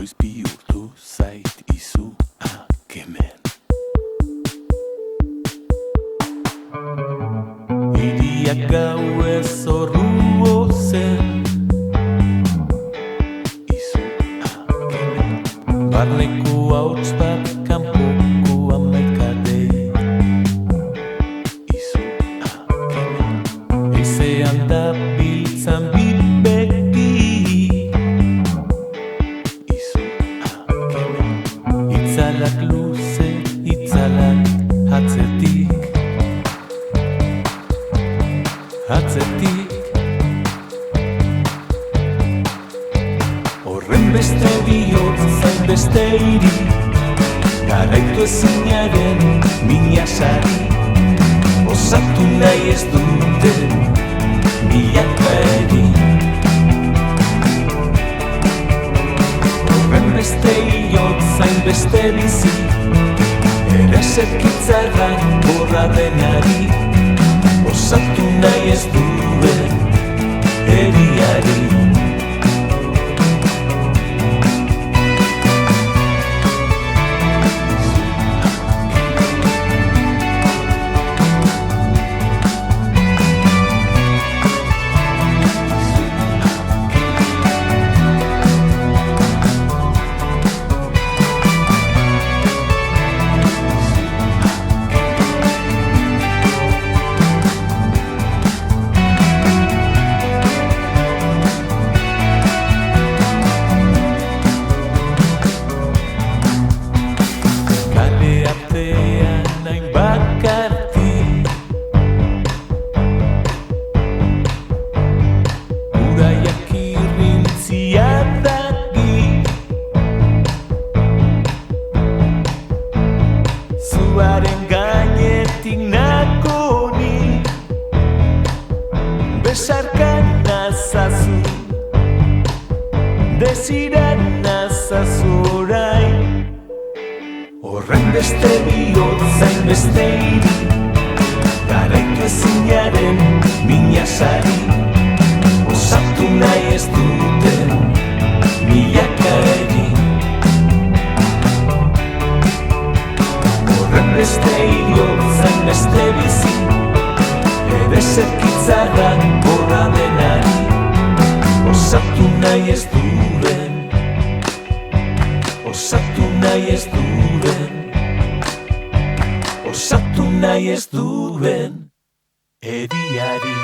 Noiz bihurtu zait izua kemen. Hiriak gauez zorru zen izua kemen. Barneko hauts bat kanpoko amaikadei izua kemen. Eizean da biltzan bibeki itzalak luze, itzalak atzetik horren beste bihotz zain beste hiri, garaitu ezinaren mina sari, osatu nahi ez duten milaka eri. Horren beste bihotz zain beste bizi, ere zerkitzarrak borra denari, osatu nahi ez duen eriari. Zuaren gainetik nakoni, besarkan nazazu, desiran nazazu orain. Horren beste bihotz zain beste hiri, garaitu ezinaren mina sari, osatu nahi ez duten milaka eri. Beste hiriok zain beste bizi, ere zerkitzarrak borra denari, osatu nahi ez duen, osatu nahi ez duen, osatu nahi ez duen eriari.